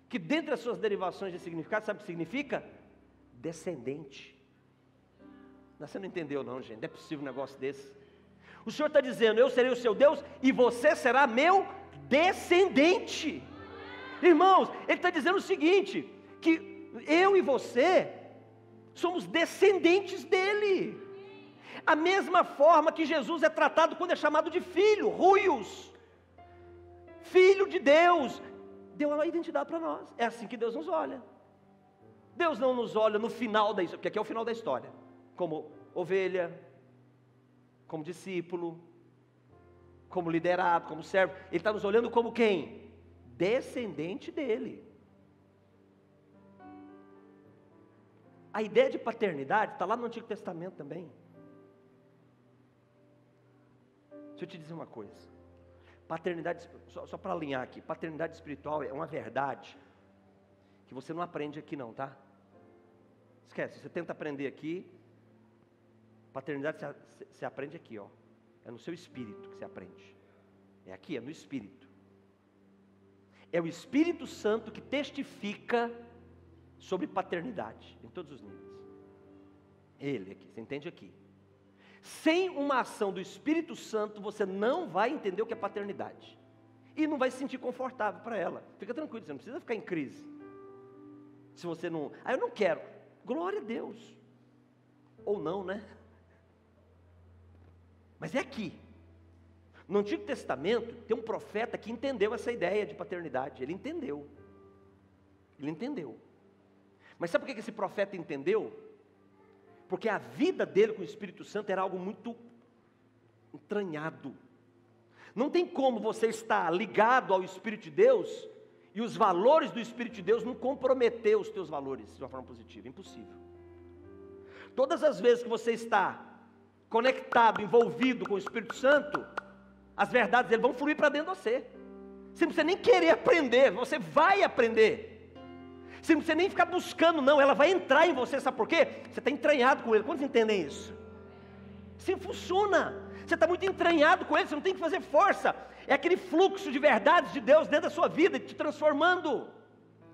que dentre as suas derivações de significado, sabe o que significa? Descendente. Você não entendeu não, gente, não é possível um negócio desse. O Senhor está dizendo, eu serei o seu Deus e você será meu descendente. Irmãos, Ele está dizendo o seguinte, que eu e você somos descendentes dEle. A mesma forma que Jesus é tratado quando é chamado de filho, huios, filho de Deus, deu uma identidade para nós. É assim que Deus nos olha. Deus não nos olha no final da história, porque aqui é o final da história, como ovelha, como discípulo, como liderado, como servo. Ele está nos olhando como quem? Descendente dele. A ideia de paternidade está lá no Antigo Testamento também. Deixa eu te dizer uma coisa. Paternidade, só para alinhar aqui, paternidade espiritual é uma verdade que você não aprende aqui não, tá? Esquece, você tenta aprender aqui, paternidade você aprende aqui, ó. É no seu espírito que você aprende. É aqui, é no espírito. É o Espírito Santo que testifica sobre paternidade, em todos os níveis. Ele aqui, você entende aqui. Sem uma ação do Espírito Santo, você não vai entender o que é paternidade. E não vai se sentir confortável para ela. Fica tranquilo, você não precisa ficar em crise. Se você não... eu não quero. Glória a Deus. Ou não, né? Mas é aqui. No Antigo Testamento, tem um profeta que entendeu essa ideia de paternidade. Ele entendeu. Ele entendeu. Mas sabe por que esse profeta entendeu? Porque a vida dele com o Espírito Santo era algo muito entranhado. Não tem como você estar ligado ao Espírito de Deus e os valores do Espírito de Deus não comprometer os teus valores de uma forma positiva. Impossível. Todas as vezes que você está conectado, envolvido com o Espírito Santo, as verdades dele vão fluir para dentro de você. Você não precisa nem querer aprender, você vai aprender. Você não precisa nem ficar buscando, não, ela vai entrar em você, sabe por quê? Você está entranhado com ele, quantos entendem isso? Assim funciona, você está muito entranhado com ele, você não tem que fazer força, é aquele fluxo de verdades de Deus dentro da sua vida, te transformando,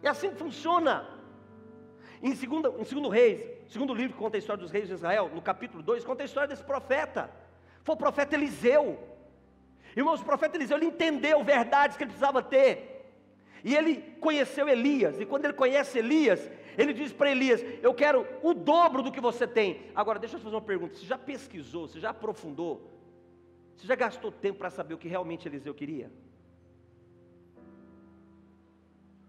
é assim que funciona. Em segundo Reis, segundo livro que conta a história dos reis de Israel, no capítulo 2, conta a história desse profeta, foi o profeta Eliseu. Irmãos, o profeta Eliseu, ele entendeu verdades que ele precisava ter, e ele conheceu Elias, e quando ele conhece Elias, ele diz para Elias, eu quero o dobro do que você tem. Agora, deixa eu te fazer uma pergunta, você já pesquisou, você já aprofundou, você já gastou tempo para saber o que realmente Eliseu queria?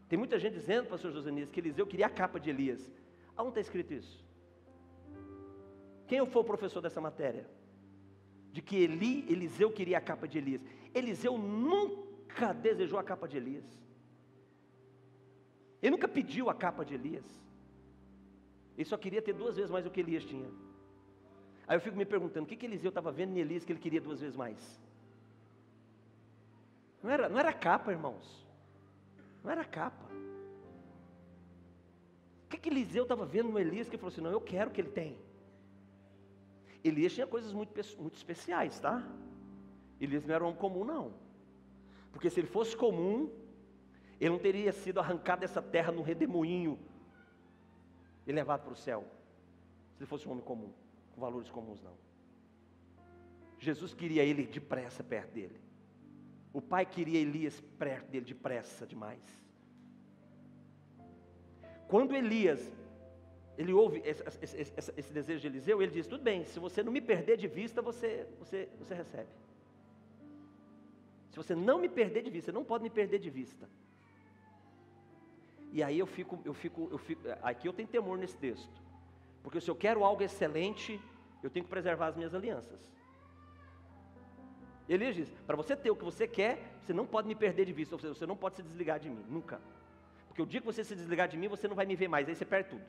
Tem muita gente dizendo, pastor Josanias, que Eliseu queria a capa de Elias. Aonde está escrito isso? Quem foi o professor dessa matéria? De que Eliseu queria a capa de Elias. Eliseu nunca desejou a capa de Elias. Ele nunca pediu a capa de Elias. Ele só queria ter 2 vezes mais do que Elias tinha. Aí eu fico me perguntando, o que Eliseu estava vendo em Elias que ele queria 2 vezes mais? Não era capa, irmãos. Não era capa. O que Eliseu estava vendo no Elias que ele falou assim, não, eu quero o que ele tem. Elias tinha coisas muito especiais, tá? Elias não era um homem comum, não. Porque se ele fosse comum, ele não teria sido arrancado dessa terra num redemoinho e levado para o céu. Se ele fosse um homem comum, com valores comuns, não. Jesus queria ele depressa perto dele. O pai queria Elias perto dele depressa demais. Quando Elias, ele ouve esse desejo de Eliseu, ele diz, tudo bem, se você não me perder de vista, você recebe. Se você não me perder de vista, você não pode me perder de vista. E aí eu fico, aqui eu tenho temor nesse texto, porque se eu quero algo excelente, eu tenho que preservar as minhas alianças. Elias diz, para você ter o que você quer, você não pode me perder de vista, ou seja, você não pode se desligar de mim, nunca. Porque o dia que você se desligar de mim, você não vai me ver mais, aí você perde tudo.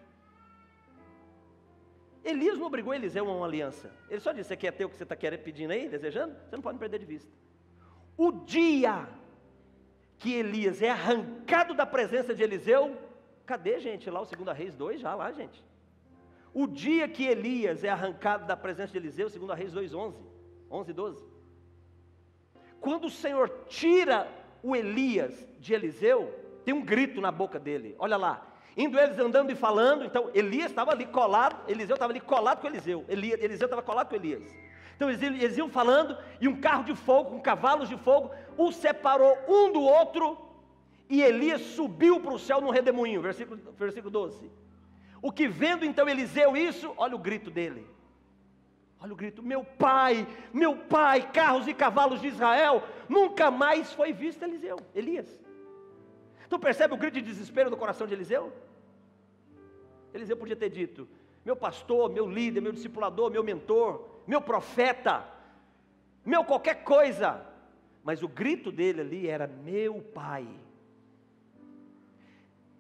Elias não obrigou Eliseu a uma aliança, ele só disse, você quer ter o que você está querendo, pedindo aí, desejando? Você não pode me perder de vista. O dia que Elias é arrancado da presença de Eliseu, cadê, gente, lá o 2 Reis 2, já lá, gente. o dia que Elias é arrancado da presença de Eliseu, segundo a Reis 2:11, 11 e 12. Quando o Senhor tira o Elias de Eliseu, tem um grito na boca dele, olha lá. Indo eles andando e falando, então Elias estava ali colado, Eliseu estava ali colado com Eliseu, Eliseu estava colado com Elias. Então eles iam falando, e um carro de fogo, com cavalos de fogo, os separou um do outro, e Elias subiu para o céu num redemoinho, versículo 12. O que vendo então Eliseu isso, olha o grito dele, olha o grito, meu pai, carros e cavalos de Israel, nunca mais foi visto Elias. Então percebe o grito de desespero no coração de Eliseu? Eliseu podia ter dito, meu pastor, meu líder, meu discipulador, meu mentor, meu profeta, meu qualquer coisa, mas o grito dele ali era, meu pai.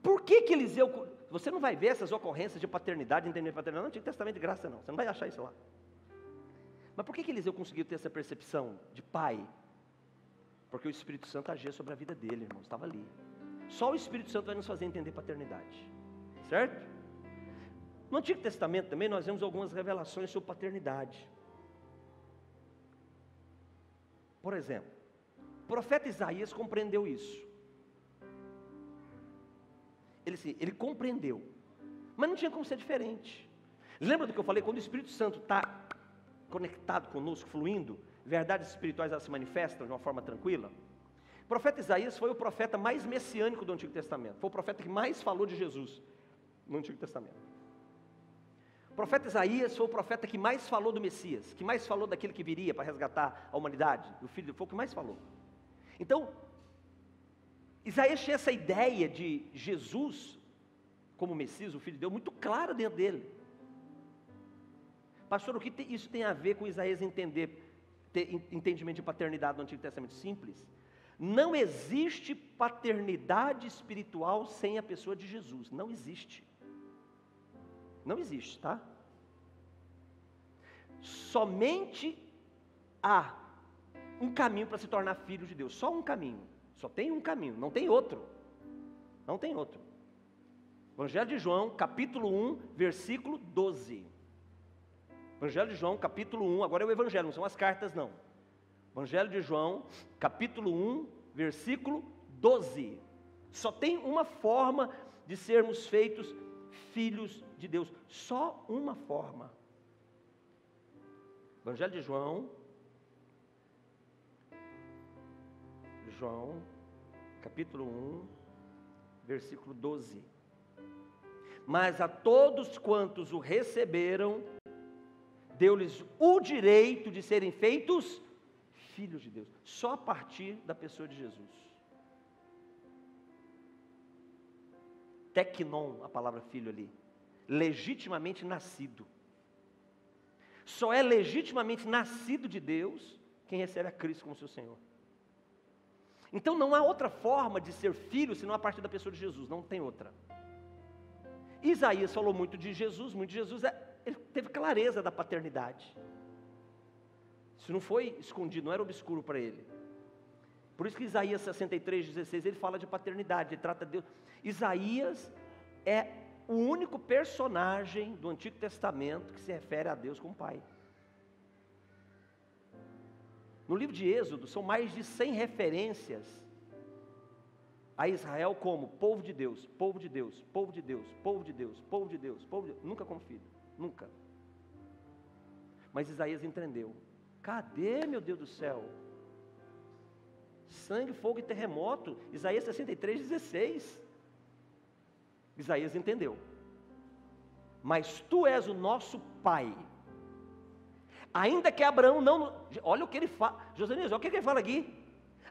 Por que Eliseu, você não vai ver essas ocorrências de paternidade, entendimento de paternidade, no Antigo Testamento de graça não, você não vai achar isso lá. Mas por que Eliseu conseguiu ter essa percepção de pai? Porque o Espírito Santo agia sobre a vida dele, irmão, estava ali. Só o Espírito Santo vai nos fazer entender paternidade, certo? No Antigo Testamento também nós vemos algumas revelações sobre paternidade. Por exemplo, o profeta Isaías compreendeu isso. Ele compreendeu, mas não tinha como ser diferente. Lembra do que eu falei? Quando o Espírito Santo está conectado conosco, fluindo, verdades espirituais elas se manifestam de uma forma tranquila. O profeta Isaías foi o profeta mais messiânico do Antigo Testamento, foi o profeta que mais falou de Jesus no Antigo Testamento. O profeta Isaías foi o profeta que mais falou do Messias, que mais falou daquele que viria para resgatar a humanidade, do Filho, foi o que mais falou. Então, Isaías tinha essa ideia de Jesus como Messias, o Filho de Deus, muito clara dentro dele. Pastor, o que isso tem a ver com Isaías ter entendimento de paternidade no Antigo Testamento? Simples. Não existe paternidade espiritual sem a pessoa de Jesus. Não existe. Não existe, tá? Somente há um caminho para se tornar filho de Deus. Só um caminho. Só tem um caminho. Não tem outro. Não tem outro. Evangelho de João, capítulo 1, versículo 12. Evangelho de João, capítulo 1. Agora é o Evangelho, não são as cartas, não. Evangelho de João, capítulo 1, versículo 12. Só tem uma forma de sermos feitos filhos de Deus. Só uma forma. Evangelho de João, capítulo 1, versículo 12. Mas a todos quantos o receberam, deu-lhes o direito de serem feitos filhos de Deus, só a partir da pessoa de Jesus. Teknon, a palavra filho ali, legitimamente nascido. Só é legitimamente nascido de Deus quem recebe a Cristo como seu Senhor. Então não há outra forma de ser filho senão a partir da pessoa de Jesus, não tem outra. Isaías falou muito de Jesus, ele teve clareza da paternidade. Isso não foi escondido, não era obscuro para ele. Por isso que Isaías 63:16, ele fala de paternidade, ele trata de Deus. Isaías é o único personagem do Antigo Testamento que se refere a Deus como Pai. No livro de Êxodo, são mais de 100 referências a Israel como povo de Deus, povo de Deus, povo de Deus, povo de Deus, povo de Deus, povo de Deus, nunca como filho, nunca. Mas Isaías entendeu. Cadê, meu Deus do céu? Sangue, fogo e terremoto. Isaías 63:16. Isaías entendeu. Mas tu és o nosso pai. Ainda que Abraão não... Olha o que ele fala. Josanias, olha o que ele fala aqui.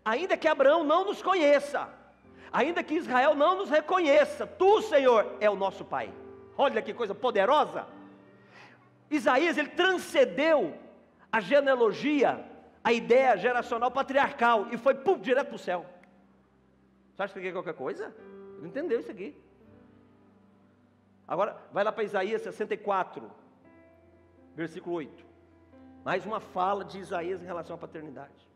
Ainda que Abraão não nos conheça. Ainda que Israel não nos reconheça. Tu, Senhor, é o nosso pai. Olha que coisa poderosa. Isaías, ele transcendeu a genealogia, a ideia geracional patriarcal, e foi direto para o céu. Você acha que aqui é qualquer coisa? Ele entendeu isso aqui. Agora, vai lá para Isaías 64, versículo 8. Mais uma fala de Isaías em relação à paternidade.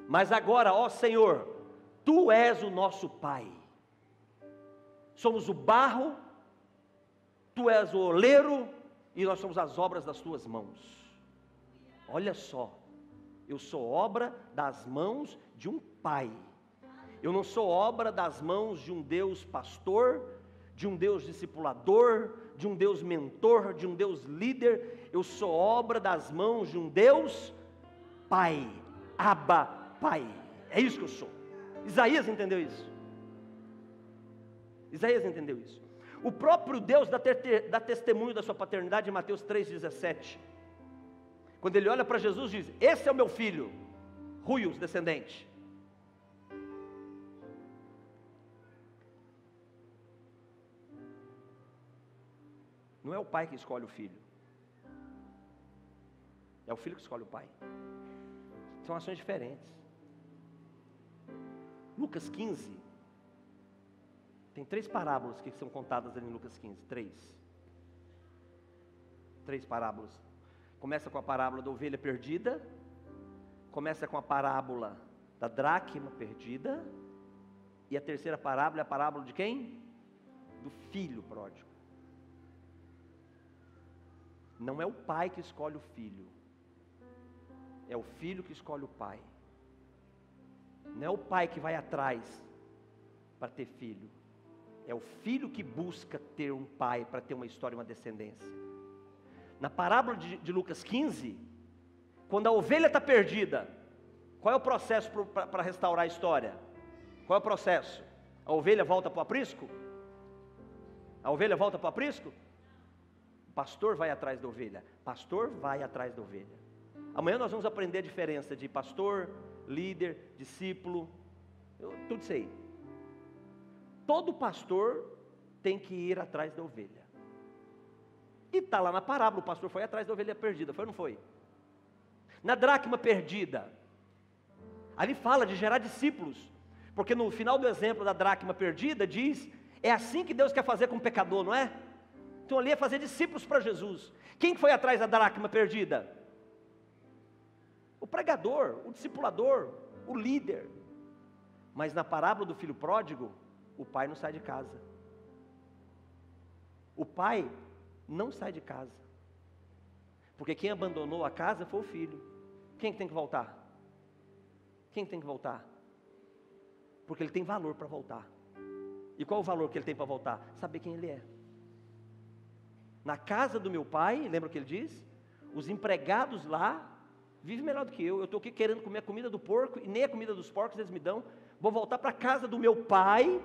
Mas agora, ó Senhor, Tu és o nosso Pai. Somos o barro Tu és o oleiro e nós somos as obras das tuas mãos. Olha só, eu sou obra das mãos de um pai. Eu não sou obra das mãos de um Deus pastor, de um Deus discipulador, de um Deus mentor, de um Deus líder. Eu sou obra das mãos de um Deus Pai, Abba, Pai. É isso que eu sou. Isaías entendeu isso. Isaías entendeu isso. O próprio Deus dá testemunho da sua paternidade em Mateus 3,17. Quando ele olha para Jesus diz: esse é o meu filho, Ruios, descendente. Não é o pai que escolhe o filho, é o filho que escolhe o pai. São ações diferentes. Lucas 15, tem 3 parábolas que são contadas ali em Lucas 15, 3 parábolas. Começa com a parábola da ovelha perdida, começa com a parábola da dracma perdida, e a terceira parábola é a parábola de quem? Do filho pródigo. Não é o pai que escolhe o filho, é o filho que escolhe o pai. Não é o pai que vai atrás para ter filho, é o filho que busca ter um pai para ter uma história e uma descendência. Na parábola de Lucas 15, quando a ovelha está perdida, qual é o processo para restaurar a história? Qual é o processo? A ovelha volta para o aprisco? A ovelha volta para o aprisco? O pastor vai atrás da ovelha. Pastor vai atrás da ovelha. Amanhã nós vamos aprender a diferença de pastor, líder, discípulo, tudo isso aí. Todo pastor tem que ir atrás da ovelha. E está lá na parábola, o pastor foi atrás da ovelha perdida, foi ou não foi? Na dracma perdida, ali fala de gerar discípulos, porque no final do exemplo da dracma perdida diz, é assim que Deus quer fazer com o pecador, não é? Então ali é fazer discípulos para Jesus. Quem foi atrás da dracma perdida? O pregador, o discipulador, o líder. Mas na parábola do filho pródigo, o pai não sai de casa. O pai não sai de casa, porque quem abandonou a casa foi o filho. Quem tem que voltar? Quem tem que voltar? Porque ele tem valor para voltar. E qual o valor que ele tem para voltar? Saber quem ele é. Na casa do meu pai, lembra o que ele diz? Os empregados lá vivem melhor do que eu estou aqui querendo comer a comida do porco, e nem a comida dos porcos eles me dão. Vou voltar para a casa do meu pai.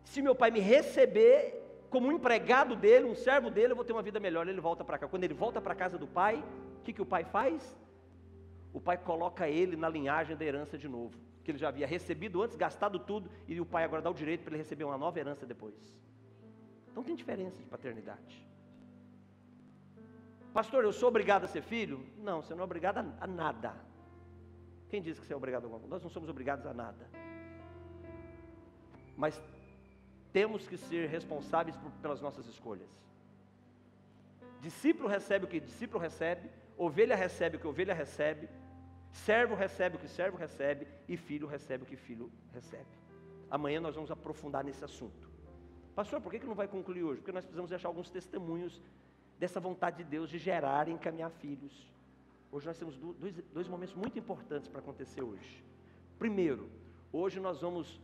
Se meu pai me receber como um empregado dele, um servo dele, eu vou ter uma vida melhor. Ele volta para cá. Quando ele volta para a casa do pai, o que o pai faz? O pai coloca ele na linhagem da herança de novo, que ele já havia recebido antes, gastado tudo, e o pai agora dá o direito para ele receber uma nova herança depois. Então tem diferença de paternidade. Pastor, eu sou obrigado a ser filho? Não, você não é obrigado a nada. Quem disse que você é obrigado a alguma coisa? Nós não somos obrigados a nada. Mas temos que ser responsáveis pelas nossas escolhas. Discípulo recebe o que discípulo recebe, ovelha recebe o que ovelha recebe, servo recebe o que servo recebe, e filho recebe o que filho recebe. Amanhã nós vamos aprofundar nesse assunto. Pastor, por que não vai concluir hoje? Porque nós precisamos deixar alguns testemunhos dessa vontade de Deus de gerar e encaminhar filhos. Hoje nós temos dois momentos muito importantes para acontecer hoje. Primeiro, hoje nós vamos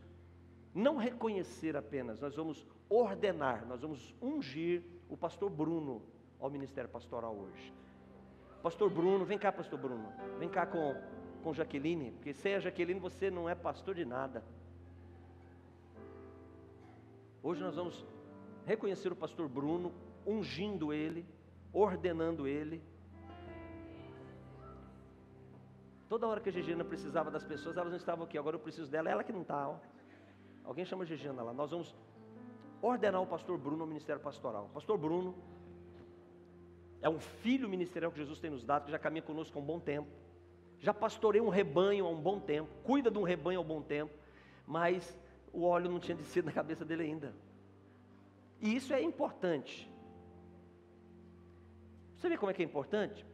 não reconhecer apenas, nós vamos ordenar, nós vamos ungir o pastor Bruno ao ministério pastoral hoje. Pastor Bruno, vem cá, pastor Bruno, vem cá com Jaqueline, porque sem a Jaqueline você não é pastor de nada. Hoje nós vamos reconhecer o pastor Bruno, ungindo ele, ordenando ele. Toda hora que a Gigiana precisava das pessoas, elas não estavam aqui, agora eu preciso dela, ela que não está, ó. Alguém chama a Gigiana lá. Nós vamos ordenar o pastor Bruno ao ministério pastoral. O pastor Bruno é um filho ministerial que Jesus tem nos dado, que já caminha conosco há um bom tempo. Já pastoreia um rebanho há um bom tempo, cuida de um rebanho há um bom tempo, mas o óleo não tinha descido na cabeça dele ainda. E isso é importante. Você vê como é que é importante?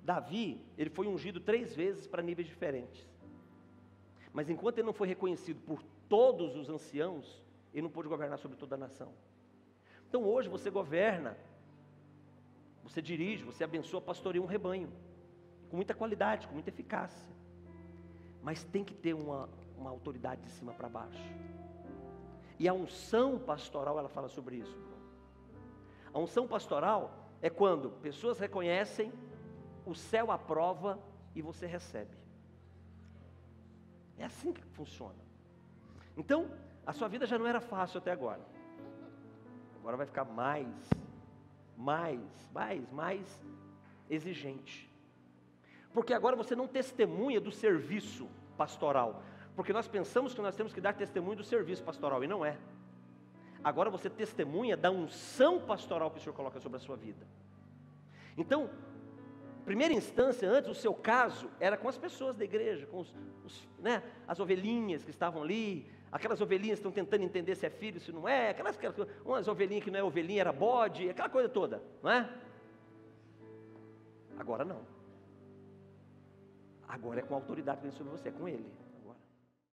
Davi, ele foi ungido 3 vezes para níveis diferentes. Mas enquanto ele não foi reconhecido por todos os anciãos, ele não pôde governar sobre toda a nação. Então hoje você governa, você dirige, você abençoa, pastoreia um rebanho, com muita qualidade, com muita eficácia. Mas tem que ter uma autoridade de cima para baixo. E a unção pastoral, ela fala sobre isso. A unção pastoral é quando pessoas reconhecem, o céu aprova e você recebe. É assim que funciona. Então, a sua vida já não era fácil até agora. Agora vai ficar mais exigente. Porque agora você não testemunha do serviço pastoral. Porque nós pensamos que nós temos que dar testemunho do serviço pastoral, e não é. Agora você testemunha da unção pastoral que o Senhor coloca sobre a sua vida. Então, primeira instância, antes, o seu caso era com as pessoas da igreja, com as ovelhinhas que estavam ali, aquelas ovelhinhas que estão tentando entender se é filho, se não é, umas ovelhinhas que não é ovelhinha, era bode, aquela coisa toda, não é? Agora não. Agora é com a autoridade que vem sobre você, é com Ele.